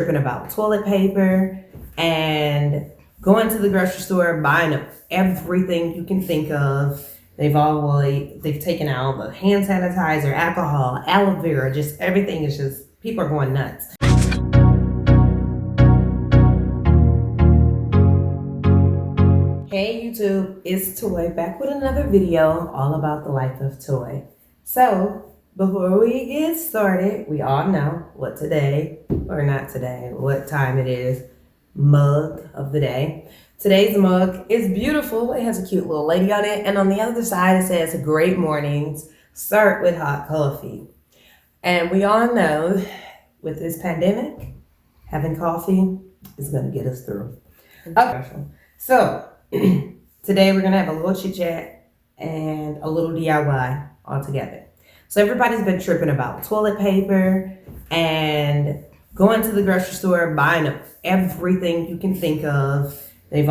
tripping about toilet paper and going to the grocery store, buying up everything you can think of. They've taken out the hand sanitizer, alcohol, aloe vera, just everything is just, people are going nuts. Hey YouTube, it's Toi back with another video all about the life of Toi. So before we get started, we all know what time it is, mug of the day. Today's mug is beautiful. It has a cute little lady on it. And on the other side, it says, "Great mornings start with hot coffee." And we all know with this pandemic, having coffee is going to get us through. Okay. So today we're going to have a little chit chat and a little DIY all together. So everybody's been tripping about toilet paper and going to the grocery store, buying up everything you can think of. They've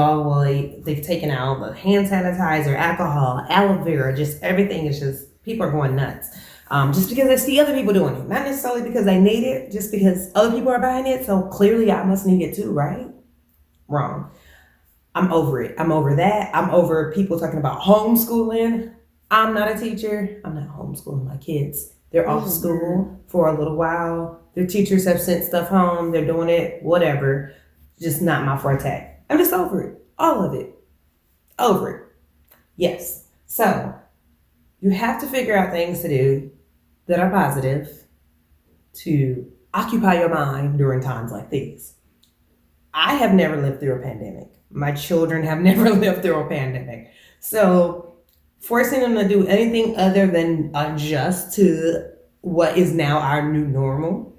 taken out the hand sanitizer, alcohol, aloe vera, just everything is just, people are going nuts. Just because they see other people doing it. Not necessarily because they need it, just because other people are buying it, so clearly I must need it too, right? Wrong. I'm over it. I'm over that. I'm over people talking about homeschooling. I'm not a teacher. I'm not homeschooling my kids. They're off school for a little while. Their teachers have sent stuff home. They're doing it, whatever. Just not my forte. I'm just over it. All of it. Over it. Yes. So you have to figure out things to do that are positive to occupy your mind during times like these. I have never lived through a pandemic. My children have never lived through a pandemic. So forcing them to do anything other than adjust to what is now our new normal,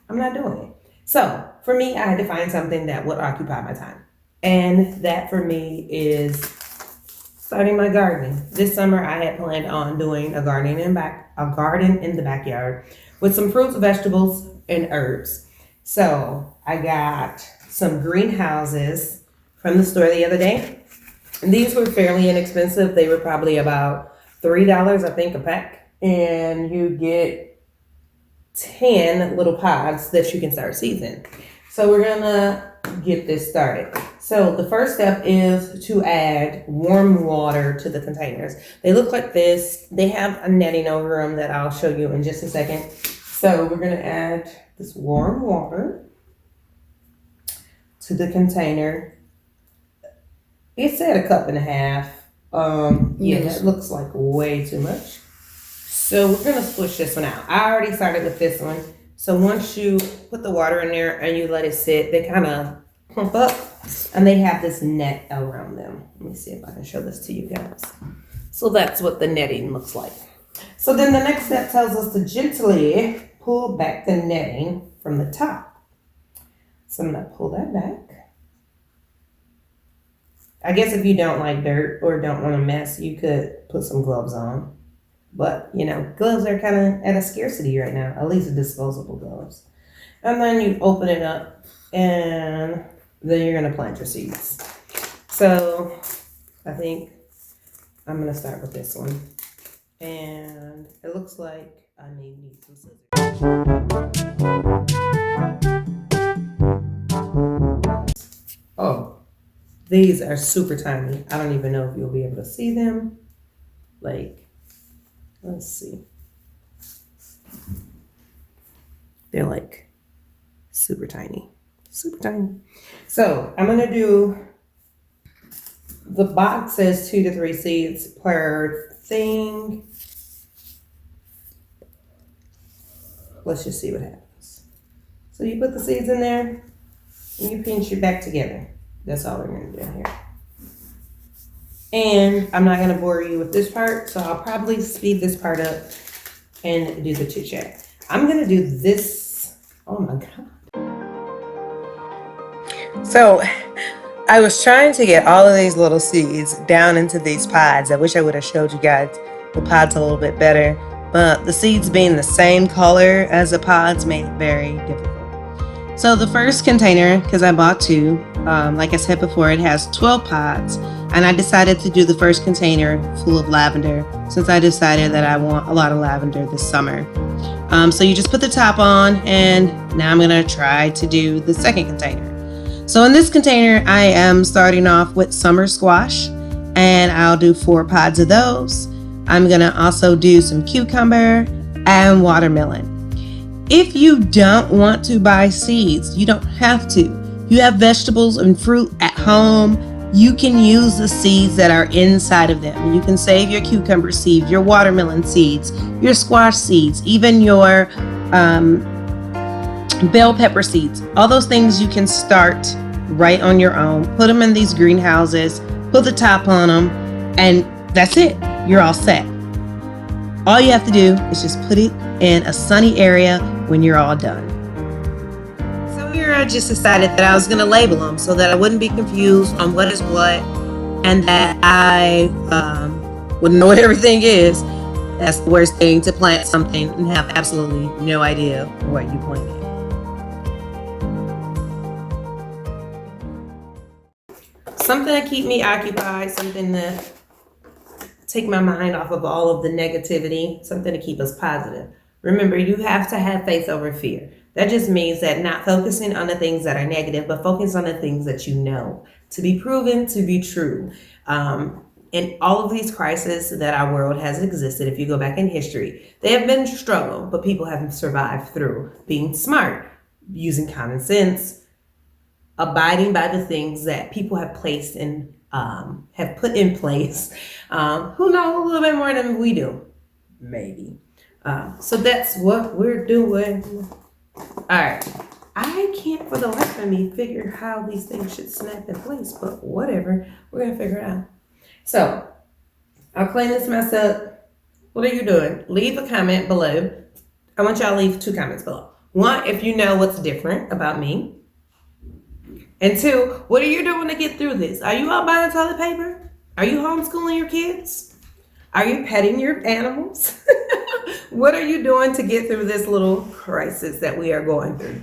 I'm not doing it. So for me, I had to find something that would occupy my time. And that for me is starting my gardening. This summer I had planned on doing a garden in the backyard with some fruits, vegetables, and herbs. So I got some greenhouses from the store the other day. And these were fairly inexpensive. They were probably about $3, I think, a pack. And you get 10 little pods that you can start seeds in. So we're gonna get this started. So the first step is to add warm water to the containers. They look like this. They have a netting over them that I'll show you in just a second. So we're gonna add this warm water to the container. It said 1.5 cups. That looks like way too much. So we're gonna squish this one out. I already started with this one. So once you put the water in there and you let it sit, they kind of plump up and they have this net around them. Let me see if I can show this to you guys. So that's what the netting looks like. So then the next step tells us to gently pull back the netting from the top. So I'm gonna pull that back. I guess if you don't like dirt or don't want to mess, you could put some gloves on. But, gloves are kind of at a scarcity right now, at least disposable gloves. And then you open it up and then you're going to plant your seeds. So I think I'm going to start with this one. And it looks like I need some scissors. Oh, these are super tiny. I don't even know if you'll be able to see them. Let's see. They're like super tiny. Super tiny. So I'm going to do, the box says 2 to 3 seeds per thing. Let's just see what happens. So you put the seeds in there and you pinch it back together. That's all we're going to do here. And I'm not going to bore you with this part, so I'll probably speed this part up and do the chit chat. I'm going to do this. Oh my God. So I was trying to get all of these little seeds down into these pods. I wish I would have showed you guys the pods a little bit better, but the seeds being the same color as the pods made it very difficult. So the first container, because I bought 2, like I said before, it has 12 pods, and I decided to do the first container full of lavender since I decided that I want a lot of lavender this summer. So you just put the top on, and now I'm gonna try to do the second container. So in this container, I am starting off with summer squash, and I'll do 4 pods of those. I'm gonna also do some cucumber and watermelon. If you don't want to buy seeds, you don't have to. You have vegetables and fruit at home. You can use the seeds that are inside of them. You can save your cucumber seeds, your watermelon seeds, your squash seeds, even your bell pepper seeds. All those things you can start right on your own. Put them in these greenhouses, put the top on them, and that's it. You're all set. All you have to do is just put it in a sunny area when you're all done. So here I just decided that I was going to label them so that I wouldn't be confused on what is what, and that I wouldn't know what everything is. That's the worst thing, to plant something and have absolutely no idea what you planted. Something to keep me occupied, something to take my mind off of all of the negativity, something to keep us positive. Remember, you have to have faith over fear. That just means that not focusing on the things that are negative, but focus on the things that you know to be proven to be true. In all of these crises that our world has existed, if you go back in history, they have been struggle, but people have survived through being smart, using common sense, abiding by the things that people have placed in, have put in place. Who know a little bit more than we do? Maybe. So that's what we're doing. All right. I can't for the life of me figure how these things should snap in place, but whatever. We're going to figure it out. So I'll clean this mess up. What are you doing? Leave a comment below. I want y'all to leave 2 comments below. 1, if you know what's different about me. And 2, what are you doing to get through this? Are you out buying toilet paper? Are you homeschooling your kids? Are you petting your animals? What are you doing to get through this little crisis that we are going through?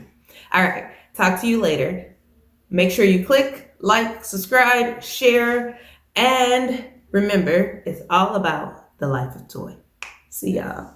All right, talk to you later. Make sure you click, like, subscribe, share, and remember, it's all about the life of Toi. See y'all.